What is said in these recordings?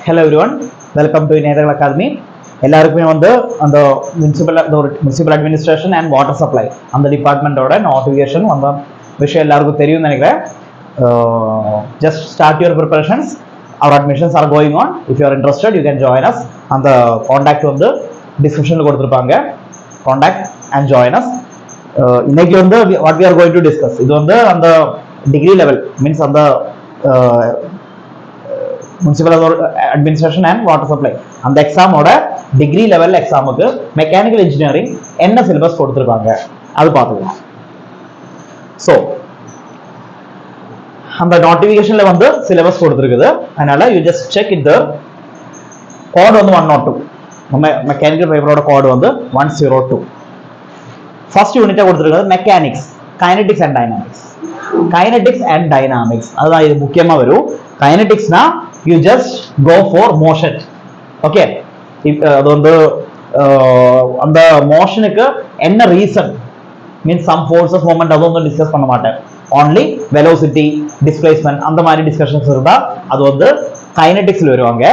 Hello everyone, welcome to National Academy. எல்லாருக்குமே அந்த municipal administration and water supply அந்த டிபார்ட்மெண்டோட notification வந்த விஷயம் எல்லாருக்கும் தெரியும்னு நினைக்கிறேன். Just start your preparations. Our admissions are going on. If you are interested, you can join us. அந்த contact டிஸ்கிரிப்ஷன்ல கொடுத்திருப்பாங்க. Contact and join us. இன்னைக்கு what we are going to discuss இது அந்த டிகிரி லெவல் மீன்ஸ் அந்த municipal administration and water supply அந்த எக்ஸாமோட degree level எக்ஸாமுக்கு mechanical engineering என்ன சிலபஸ் கொடுத்திருக்காங்க அது பார்க்கலாம். சோ அந்த நோட்டிஃபிகேஷன்ல சிலபஸ் கொடுத்திருக்குது. அதனால you just check it the code 102 நம்ம மெக்கானிக்கல் பேப்பரோட கோட் 102. ஃபர்ஸ்ட் யூனிட்டா கொடுத்திருக்கிறது mechanics, kinetics and dynamics. Kinetics and dynamics அதுதான் இது முக்கியமா வரும். கைனடிக்ஸ்னா you just go for motion. Okay, அது அந்த மோஷனுக்கு என்ன reason means some force of movement அது டிஸ்கஸ் பண்ண மாட்டேன். only velocity, displacement அந்த மாதிரி டிஸ்கஷன்ஸ் இருந்தா அது கைனடிக்ஸ்ல வருவாங்க.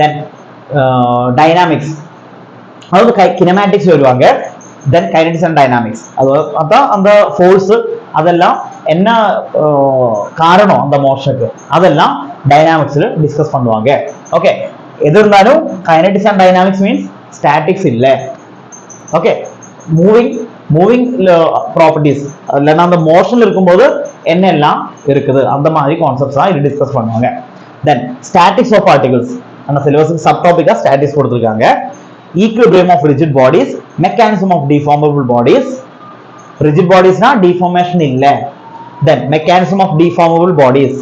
then dynamics அதாவது கினமேட்டிக்ஸ் வருவாங்க. then kinetics and dynamics அதான் அந்த ஃபோர்ஸ் அதெல்லாம் என்ன காரணம் அந்த மோஷனுக்கு அதெல்லாம் டைனாமிக்ஸ்ல டிஸ்கஸ் பண்ணுவாங்க. ஓகே, எது இருந்தாலும் kinetics and dynamics means statics இல்ல. ஓகே, மூவிங் ப்ராப்பர்ட்டிஸ் இல்லைன்னா அந்த மோஷன்ல இருக்கும்போது என்னெல்லாம் இருக்குது அந்த மாதிரி கான்செப்ட்ஸ் தான் இது டிஸ்கஸ் பண்ணுவாங்க. தென் ஸ்டாட்டிக்ஸ் ஆஃப் பார்ட்டிகல்ஸ் அந்த சிலபஸுக்கு சப் டாபிக்கா ஸ்டாட்டிக்ஸ் கொடுத்துருக்காங்க. Equilibrium of rigid bodies, mechanism of deformable bodies. Rigid பாடிஸ்னா டிஃபார்மேஷன் இல்ல. Then mechanism of deformable bodies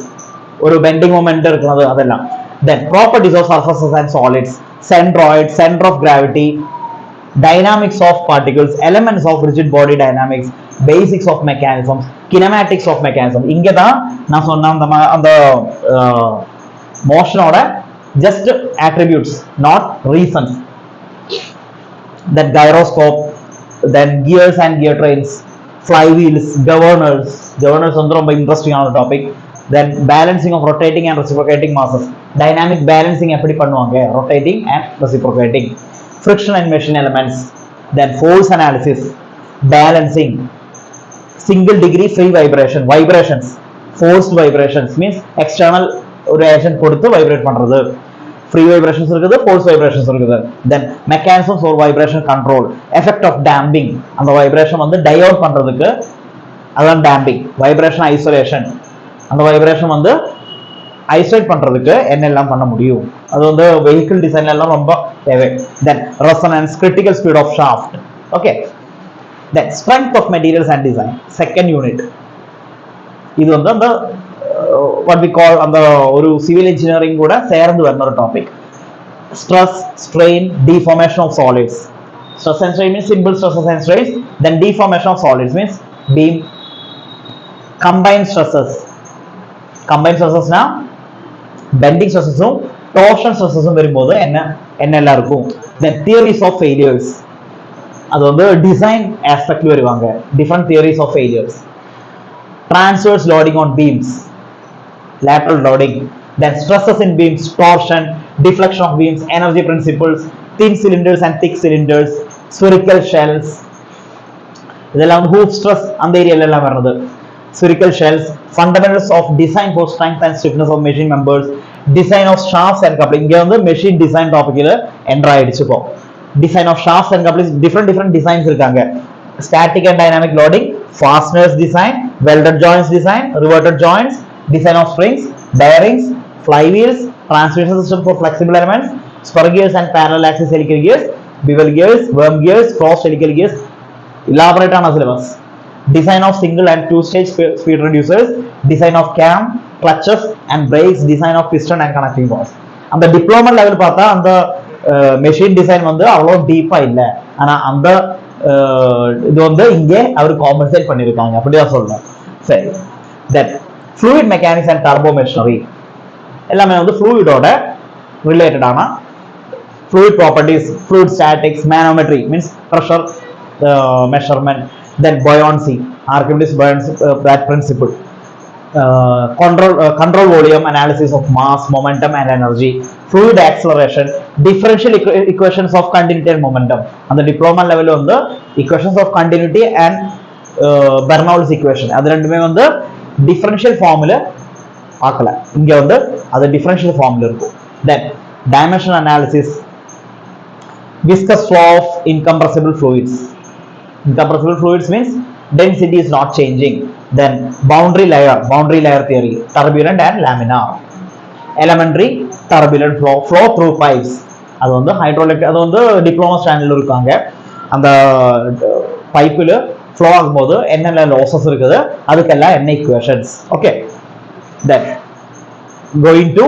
ஒரு பெண்டிங் மொமெண்ட் இருக்கிறது அதெல்லாம். Then properties of surfaces and solids, centroid, centre of gravity, dynamics of particles, elements of rigid body dynamics, basics of mechanisms, kinematics of mechanism. இங்க தான் நான் சொன்ன அந்த மோஷனோட just attributes not reasons. then gyroscope, then gears and gear trains, flywheels, governors ரொம்ப இன்ட்ரெஸ்டிங்கான topic. then balancing of rotating and reciprocating masses, dynamic balancing எப்படி பண்ணுவாங்க rotating and reciprocating, friction and machine elements, then force analysis, balancing, single degree free vibrations, forced vibrations means external reaction கொடுத்து vibrate பண்றது. free vibrations இருக்குது, force vibrations இருக்குது. then mechanisms for vibration control, effect of damping அந்த vibration divert பண்றதுக்கு அதான் damping, vibration isolation அந்த vibration isolate பண்றதுக்கு என்னெல்லாம் பண்ண முடியும் அது vehicle design எல்லாம் ரொம்ப தேவை. then resonance, critical speed of shaft. okay, then strength of materials and design second unit. இது அந்த what we call அந்த ஒரு சிவில் இன்ஜினியரிங் கூட சேர்ந்து வர ஒரு topic. Stress, strain, deformation of solids. Stress and strain means simple stresses and strains. Then deformation of solids means beam. Combined stresses னா bending ஸ்ட்ரெஸஸும் டோர்ஷன் ஸ்ட்ரெஸஸும் வரும்போது என்னெல்லாம் இருக்கும். தென் தியரிஸ் ஆஃப் ஃபெயிலியர்ஸ் அது டிசைன் ஆஸ்பெக்ட்ல வருவாங்க. Different theories of failures. transverse loading on beams, lateral loading, then stresses in beams, torsion, deflection of beams, energy principles, thin cylinders and thick cylinders, spherical shells இதெல்லாம் hoop stress அந்த ஏரியால எல்லாம் வருது. spherical shells, fundamentals of design for strength and stiffness of machine members, design of shafts and couplings. இங்க machine design டாபிக்ல enter ஆயிடுச்சுப்போ. design of shafts and couplings different designs இருக்காங்க. static and dynamic loading, fasteners design, welded joints design, riveted joints, design of springs, bearings, flywheels, transmission system for flexible elements, spur gears and parallel axis helical gears, bevel gears, worm gears, cross helical gears. elaborate on syllabus. design of single and two stage speed reducers, design of cam, clutches and brakes, design of piston and connecting rods. அந்த diploma level பார்த்தா அந்த machine design அவ்வளோ டீப்பா இல்ல. ஆனா அந்த இது இங்கே அவர் காம்பன்சேட் பண்ணிருக்காங்க அப்படிதான் சொல்லணும். சரி, தென் fluid mechanics and turbo machinery எல்லாமே fluidோட ரிலேட்டடான fluid properties, fluid statics, manometry means pressure measurement, then buoyancy, Archimedes buoyancy that principle, control volume analysis of mass, momentum and energy, fluid acceleration, differential equations of continuity and momentum. And the diploma level on the equations of continuity and Bernoulli's equation. அது ரெண்டுமே வந்து differential formula பார்க்கல. இங்க வந்து அது differential formula இருக்கும். Then dimensional analysis, viscous flow of incompressible fluids. Incompressible fluids means density is not changing. Then boundary layer theory, turbulent and laminar. Elementary turbulent flow through pipes. அது வந்து ஹைட்ரோஎலக்ட்ரிக், அது வந்து diploma ஸ்டாண்டர்ட்ல இருக்காங்க. அந்த பைப்பில் ஃப்ளோ ஆகும்போது என்னென்ன லாசஸ் இருக்குது அதுக்கெல்லாம் என்ன equations. Okay, then going to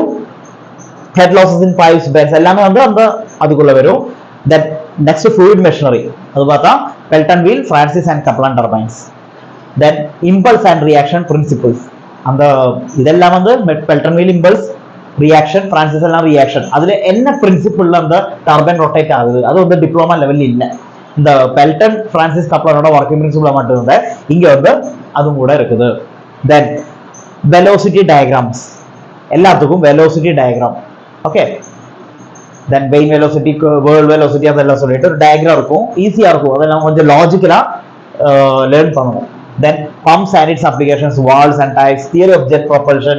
head losses in pipes, bends எல்லாமே வந்து அந்த அதுக்குள்ள வரும். தென் நெக்ஸ்ட் ஃப்ளூயிட் மெஷினரி, அது பார்த்தா Pelton wheel, Francis and Kaplan turbines. Then impulse and reaction principles, அந்த இதெல்லாம் வந்து Pelton wheel impulse, reaction, Francis எல்லாம் ரியாக்ஷன். அதுல என்ன பிரின்சிபிள்ல அந்த டர்பைன் ரொட்டேட் ஆகுது அது வந்து டிப்ளமா லெவலில் இல்லை. இந்த பெல்டன், பிரான்சிஸ், கப்லானோட ஒர்க்கிங் பிரின்சிபிள் மட்டும் இருந்தா இங்க வந்து அதுவும் கூட இருக்குது. தென் வெலோசிட்டி டயக்ராம்ஸ், எல்லாத்துக்கும் வெலோசிட்டி டயக்ராம். ஓகே, தென் வெயின் வெலோசிட்டி, வேர்ல்ட் வெலோசிட்டி அதெல்லாம் சொல்லிட்டு ஒரு டயக்ராம் இருக்கும், ஈஸியா இருக்கும். அதெல்லாம் கொஞ்சம் லாஜிக்கலா லேர்ன் பண்ணணும். Then pumps and its applications, valves and types, theory of jet propulsion,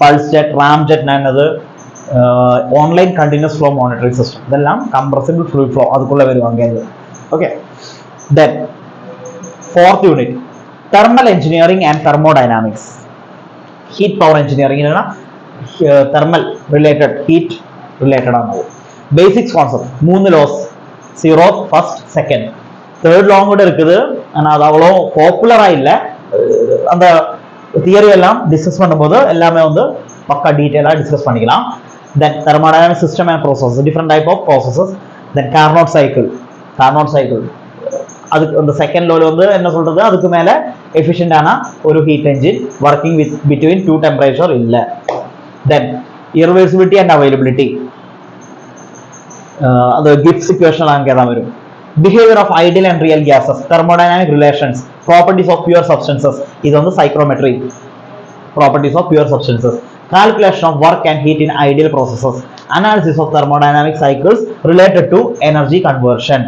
pulse jet, ramjet and other online continuous flow monitoring system. இதெல்லாம் compressible fluid flow அதுக்குள்ள வருவாங்க. Okay, then fourth unit, thermal engineering and thermodynamics. Heat power engineering என்னன்னா thermal related, heat related ஆனது. Basics concept, மூணு laws, 0th, 1st, 2nd. Third long கூட இருக்குது, ஆனால் அது அவ்வளோ பாப்புலராக இல்லை. அந்த தியரி எல்லாம் டிஸ்கஸ் பண்ணும்போது எல்லாமே வந்து பக்கா டீட்டெயிலாக டிஸ்கஸ் பண்ணிக்கலாம். Then thermodynamic system and process, different type of processes. Then Carnot cycle, அதுக்கு அந்த செகண்ட் லெவல் வந்து என்ன சொல்றது, அதுக்கு மேலே எஃபிஷியண்டான ஒரு heat engine working with between two temperature இல்லை. தென் இர்ரிவர்சிபிலிட்டி அண்ட் அவைலபிலிட்டி, அது கிப்ஸ் இக்குவேஷன் அங்கே தான் வரும். Behavior of ideal and real gases, thermodynamic relations, properties of pure substances, இது வந்து psychrometry, properties of pure substances, calculation of work and heat in ideal processes, analysis of thermodynamic cycles related to energy conversion,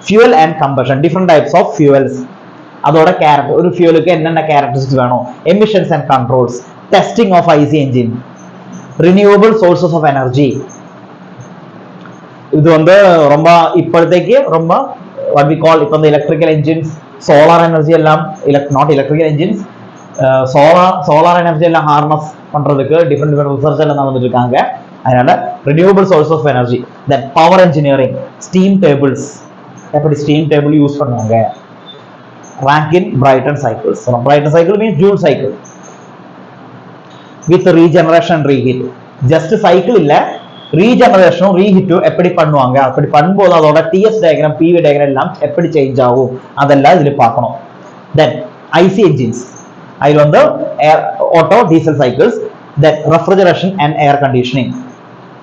fuel and combustion, different types of fuels, அதோட character, ஒரு ஃபியூலுக்கு என்னென்ன characteristics வேணும், emissions and controls, testing of IC engine, renewable sources of energy. இது வந்து ரொம்ப இப்போதைக்கு ரொம்ப what we call, இப்போ இந்த எலக்ட்ரிக்கல் என்ஜின்ஸ், சோலார் எனர்ஜி எல்லாம் not electrical engines, solar energy எல்லாம் ஹார்னஸ் பண்றதுக்கு டிஃப்ரெண்ட் ரிசர்ச் எல்லாம் வந்துட்டு இருக்காங்க. அதனால renewable source of energy. Then power engineering, steam tables, எப்படி ஸ்டீம் டேபிள் யூஸ் பண்ணுவாங்க, Rankine Brayton cycles, Brayton cycle means Joule cycle with regeneration reheat. Just cycle இல்லை, ரீஜெனரேஷனும் ரீஹீட்டும் எப்படி பண்ணுவாங்க, அப்படி பண்ணும்போது அதோட டிஎஸ் டயக்ராம், பிவி டயக்ராம் எல்லாம் எப்படி சேஞ்ச் ஆகும் அதெல்லாம் இதுல பார்க்கணும். தென் ஐசி என்ஜின்ஸ், அதில் வந்து Otto diesel cycles. Then refrigeration and air conditioning,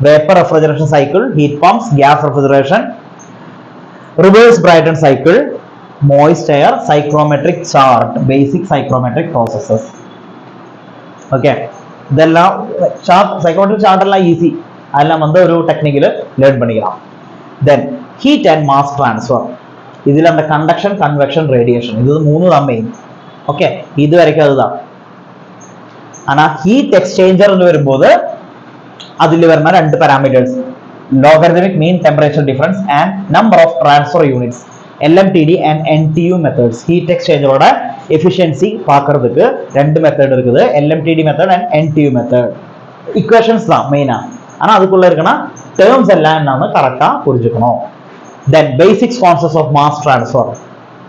vapour refrigeration cycle, heat pumps, gas refrigeration, reverse Brayton cycle, moist air, psychrometric chart, basic psychrometric processes. Okay, இதெல்லாம் chart, psychrometric chart எல்லாம் easy, அதெல்லாம் வந்து ஒரு technical learn பண்ணிக்கலாம். Then heat and mass transfer, இதுல அந்த conduction, convection, radiation, இது மூணு தான் மெயின். ஓகே, இது வரைக்கும் அதுதான். ஆனா ஹீட் எக்ஸ்சேஞ்சர் வரும்போது அதுல வருமா ரெண்டு parameters, logarithmic mean temperature difference and number of transfer units, LMTD and NTU methods. heat exchanger ஓட efficiency பார்க்கிறதுக்கு ரெண்டு மெத்தட் இருக்குது, LMTD method and NTU method. equations தான் மெயினா, ஆனா அதுக்குள்ள இருக்குன்னா டேர்ம்ஸ் எல்லாம் என்னன்னு கரெக்டா புரிஞ்சுக்கணும். then basics concepts of mass transfer,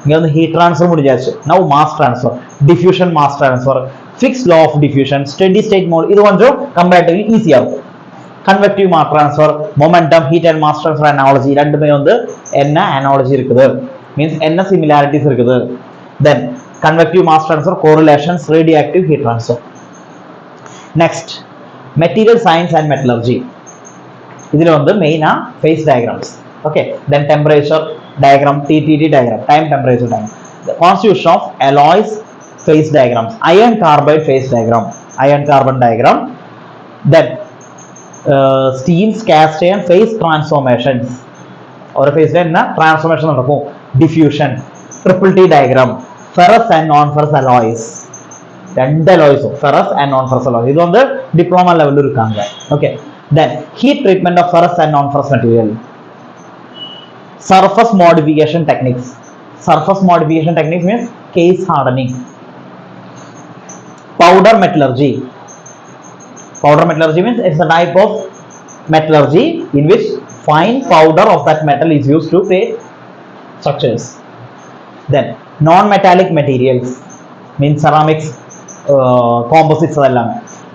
இங்க வந்து heat transfer முடிஞ்சாச்சு. now mass transfer, diffusion, mass transfer, fixed law of diffusion, steady state mode, இது கொஞ்சம் comparatively ஈஸியா இருக்கும். convective mass transfer, momentum, heat and mass transfer analogy, ரெண்டுமே வந்து என்ன analogy இருக்குது, means என்ன similarities இருக்குது. then convective mass transfer, correlations, radioactive heat transfer. next material science and metallurgy, இதுல வந்து மெயினா phase diagrams. okay, then temperature diagram, TTD diagram, time temperature diagram, the constitution of alloys phase diagrams, iron carbide phase diagram, iron carbon diagram. Then steam, cast iron phase transformations, or phase transformation നടക്കും. Diffusion, triple T diagram, ferrous and non-ferrous alloys, രണ്ട് alloys, ferrous and non-ferrous alloys. ഇത് வந்து diploma level இருக்காங்க. Okay. Then heat treatment of ferrous and non-ferrous material. Surface modification techniques. Surface modification techniques means case hardening. Powder metallurgy. Powder metallurgy means it's a type of metallurgy in which fine powder of that metal is used to create structures. Then non-metallic materials means ceramics, composites adellame.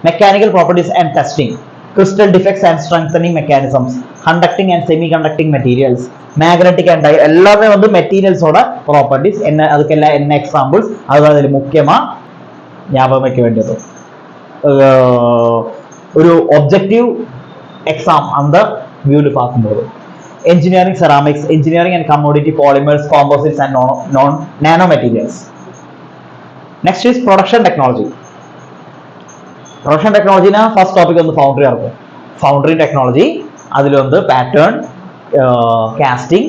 Mechanical properties and testing. Crystal defects and strengthening mechanisms, conducting and semi-conducting materials, magnetic and எல்லாமே வந்து materials ஓட properties என்ன, அதுக்கெல்லாம் என்ன examples, அது அதில் முக்கியமா ஞாபகம் வைக்க வேண்டியது. ஒரு objective exam அந்த வியூல பார்க்கும்போது engineering ceramics, engineering and commodity polymers, composites and nano materials. Next is production technology. Production technology na first topic on the foundry இருக்கும். Foundry technology அதில் வந்து pattern, casting,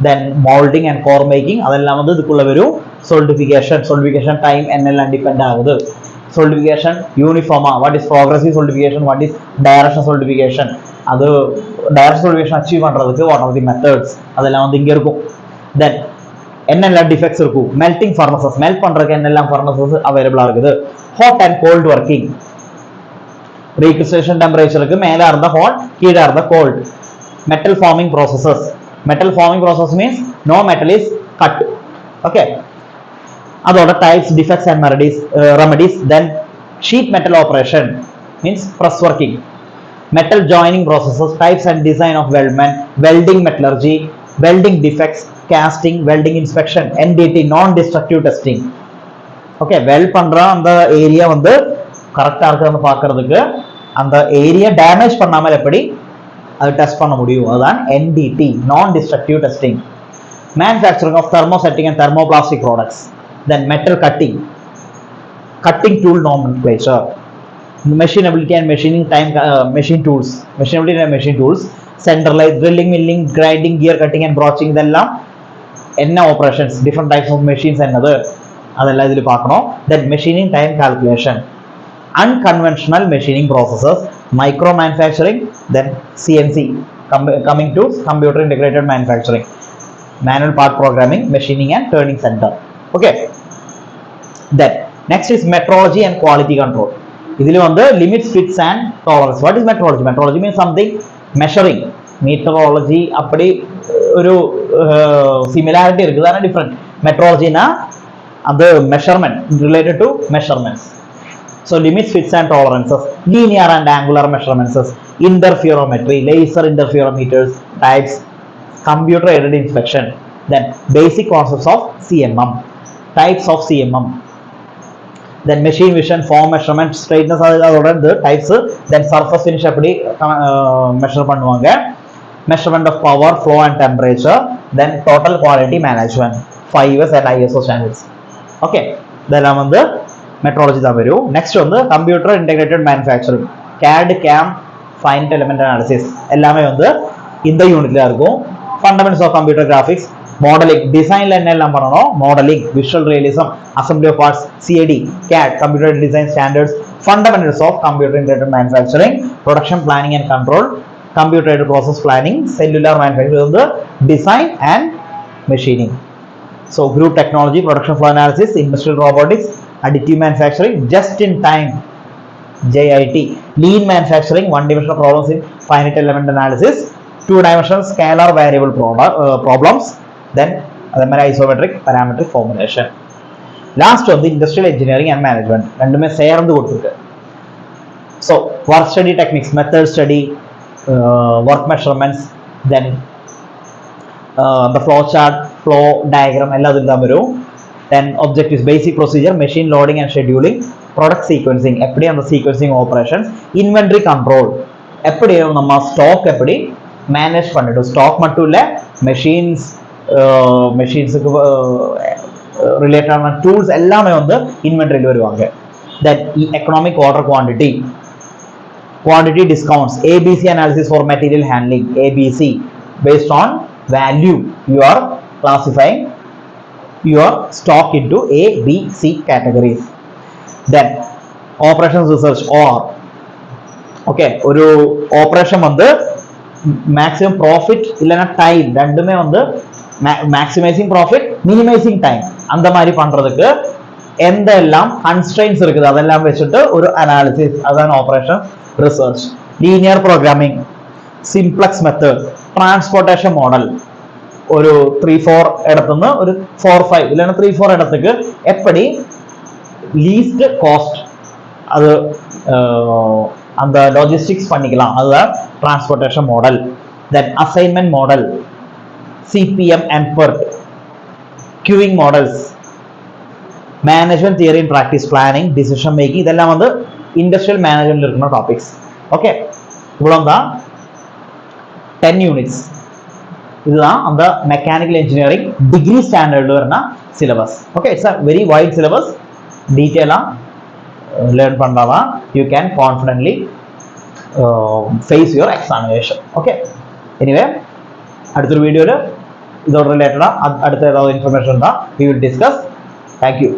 then molding and core making, அதெல்லாம் வந்து இதுக்குள்ள வரும். Solidification time என்னெல்லாம் depend ஆகுது. Solidification uniform, what is progressive solidification, what is direction solidification, அது direction solidification achieve பண்றதுக்கு what are the methods, அதெல்லாம் வந்து இங்க இருக்கும். Then என்னெல்லாம் defects இருக்கும். Melting furnaces, melt பண்றதுக்கு என்னெல்லாம் furnaces available இருக்குது. Hot and cold working. Recrystallization temperature க்கு மேல இருந்தா hot, கீழ இருந்தா cold. Metal forming processes. Metal forming process means no metal is cut. Okay. அதோட types, defects and remedies. Then sheet metal operation means press working. Metal joining processes, types and design of weldment, welding metallurgy, welding defects, casting, welding inspection, NDT, non-destructive testing. Okay, weld பண்ற அந்த area வந்து கரெக்டா இருக்குன்னு பார்க்கிறதுக்கு அந்த area damage பண்ணாம எப்படி அது டெஸ்ட் பண்ண முடியும், அதுதான் NDT, non-destructive testing. Manufacturing of thermosetting and thermoplastic products. Then metal cutting tool nomenclature. Machinability and machining time, machine tools, machinability and machine tools, centralized drilling, milling, grinding, gear cutting and broaching, இதெல்லாம் என்ன operations, different types of machines and அதெல்லாம் இதில் பார்க்கணும். Then machining time calculation, unconventional machining processes, micro manufacturing, then CNC, coming to computer integrated manufacturing, manual part programming, machining and turning center. Okay. Then next is metrology and quality control. ഇതിൽ வந்து limits, fits and tolerance. What is metrology? Metrology means something measuring. Metrology அப்படி ஒரு similarity இருக்குது, ஆனால் different. Metrology na the measurement related to measurements. So limits, fits and tolerances, linear and angular measurements, interferometry, laser interferometers, types, computer aided inspection. Then basic concepts of CMM, types of CMM. Then machine vision, form measurement, straightness, the types. Then surface finish appadi measure பண்ணுவாங்க. Measurement of power, flow and temperature. Then total quality management, 5S and ISO standards. Okay, இதெல்லாம் வந்து metrology தான் வரும். Next வந்து computer integrated manufacturing, CAD, CAM, finite element analysis எல்லாமே வந்து இந்த யூனிட்ல இருக்கும். Fundamentals of computer graphics, modelling, டிசைன்ல என்னெல்லாம் பண்ணணும், modelling, visual realism, assembly of parts, CAD, CAD, computer design standards, fundamentals of computer integrated manufacturing, production planning and control, computer aided process planning, cellular manufacturing வந்து design and machining. So group technology, production flow analysis, industrial robotics, additive manufacturing, just in time, JIT, lean manufacturing, one dimensional problems in finite element analysis, two dimensional scalar variable problems, then isometric parametric formulation. Last one, the industrial engineering and management, ரெண்டுமே சேர்ந்து கொடுத்திருக்கு. So work study techniques, method study, work measurements, then the flow chart, flow diagram எல்லாத்துக்கும் தான் வரும். Then objectives, basic procedure, machine loading and scheduling, product sequencing, எப்படி அந்த sequencing operations, inventory control, எப்படி நம்ம ஸ்டாக் எப்படி மேனேஜ் பண்ணிடும், ஸ்டாக் மட்டும் இல்லை மெஷின்ஸுக்கு ரிலேட்டடான டூல்ஸ் எல்லாமே வந்து இன்வென்ட்ரியில் வருவாங்க. Then economic order quantity discounts, ABC analysis for material handling, ABC based on value you are classifying your stock into A, B, C categories. Then operations research or okay ഒരു operation വന്ന് maximum profit இல்லைன்னா time ரெண்டுமே வந்து maximising profit minimising time அந்த மாதிரி பண்றதுக்கு എന്തെല്ലാം constraints இருக்குது അതെല്ലാം വെച്ചിട്ട് ഒരു അനാലിസിസ്, അതാണ് operation research. Linear programming, simplex method, transportation model, ഒരു 3-4 இடத்துன்னு ஒரு 4-5 இல்லைன்னா 3-4 இடத்துக்கு எப்படி லீஸ்ட் காஸ்ட் அது அந்த லாஜிஸ்டிக்ஸ் பண்ணிக்கலாம், அதுதான் transportation model. Then assignment model, CPM and PERT, queuing models, management theory and practice, planning, decision making, இதெல்லாம் வந்து இண்டஸ்ட்ரியல் மேனேஜ்மென்ட்ல இருக்கிற டாபிக்ஸ். ஓகே, இவ்வளவுதான் 10 யூனிட்ஸ். இதுதான் அந்த மெக்கானிக்கல் இன்ஜினியரிங் டிகிரி ஸ்டாண்டர்ட்ல வரன syllabus. Okay, it's a very wide syllabus. டீடைலா learn பண்ணாதான் you can confidently face your examination. Okay, anyway, അടുത്തൊരു വീഡിയോയിൽ ഇതോട് റിലേറ്റഡ് അടുത്ത ഏதாவது ഇൻഫർമേഷൻ ഉണ്ടാ we will discuss. Thank you.